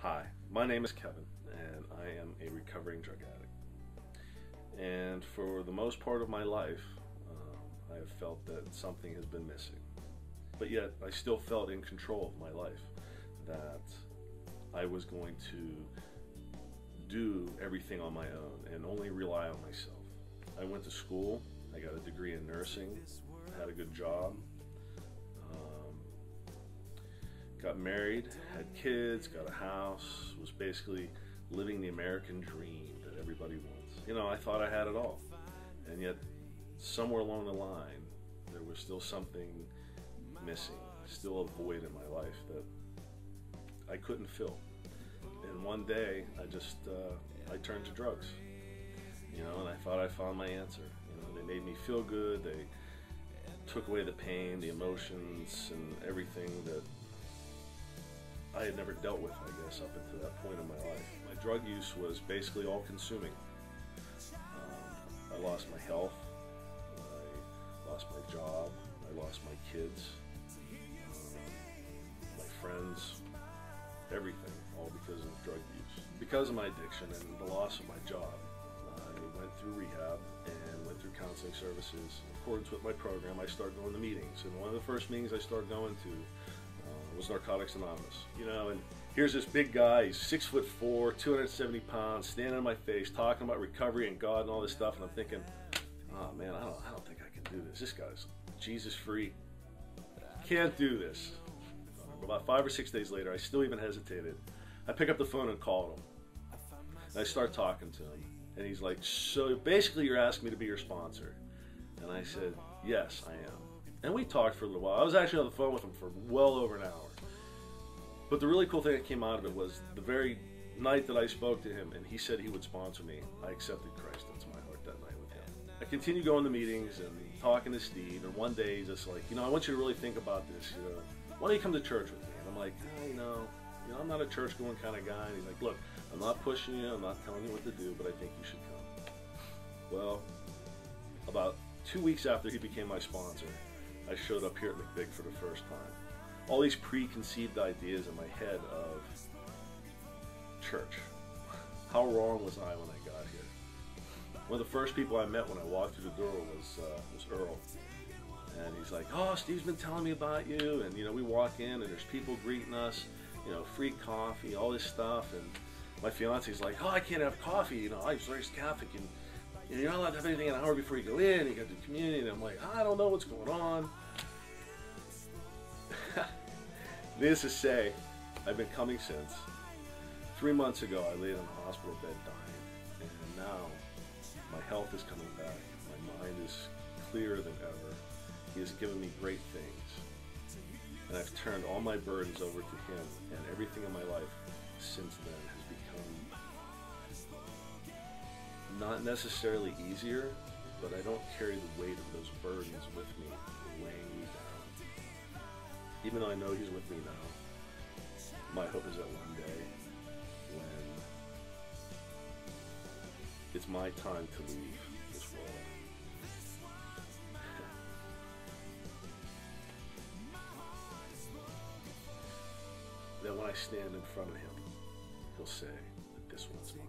Hi, my name is Kevin, and I am a recovering drug addict. And for the most part of my life, I have felt that something has been missing. But yet, I still felt in control of my life, that I was going to do everything on my own and only rely on myself. I went to school, I got a degree in nursing, had a good job, got married, had kids, got a house, was basically living the American dream that everybody wants. You know, I thought I had it all. And yet, somewhere along the line, there was still something missing, still a void in my life that I couldn't fill. And one day, I turned to drugs. You know, and I thought I found my answer. You know, they made me feel good, they took away the pain, the emotions, and everything that I had never dealt with, I guess, up until that point in my life. My drug use was basically all-consuming. I lost my health, I lost my job, I lost my kids, my friends, everything, all because of drug use. Because of my addiction and the loss of my job, I went through rehab and went through counseling services. In accordance with my program, I started going to meetings, and one of the first meetings I started going to was Narcotics Anonymous. You know, and here's this big guy, he's 6'4", 270 pounds, standing in my face, talking about recovery and God and all this stuff, and I'm thinking, oh man, I don't think I can do this. This guy's Jesus free. Can't do this. About 5 or 6 days later, I still even hesitated. I pick up the phone and called him. And I start talking to him. And he's like, so basically you're asking me to be your sponsor. And I said, yes, I am. And we talked for a little while. I was actually on the phone with him for well over an hour. But the really cool thing that came out of it was the very night that I spoke to him and he said he would sponsor me, I accepted Christ into my heart that night with him. I continued going to meetings and talking to Steve, and one day he's just like, you know, I want you to really think about this, you know. Why don't you come to church with me? And I'm like, oh, you know, I'm not a church-going kind of guy. And he's like, look, I'm not pushing you, I'm not telling you what to do, but I think you should come. Well, about 2 weeks after he became my sponsor, I showed up here at McBig for the first time. All these preconceived ideas in my head of church. How wrong was I when I got here? One of the first people I met when I walked through the door was Earl. And he's like, oh, Steve's been telling me about you. And, you know, we walk in and there's people greeting us, you know, free coffee, all this stuff. And my fiance's like, oh, I can't have coffee. You know, I'm raised Catholic. And you're not allowed to have anything an hour before you go in. You got the communion. And I'm like, I don't know what's going on. Needless to say, I've been coming since. 3 months ago, I laid in a hospital bed dying. And now, my health is coming back. My mind is clearer than ever. He has given me great things. And I've turned all my burdens over to him. And everything in my life since then has become not necessarily easier, but I don't carry the weight of those burdens with me, weighing me down. Even though I know he's with me now, my hope is that one day, when it's my time to leave this world, that when I stand in front of him, he'll say that this one's mine.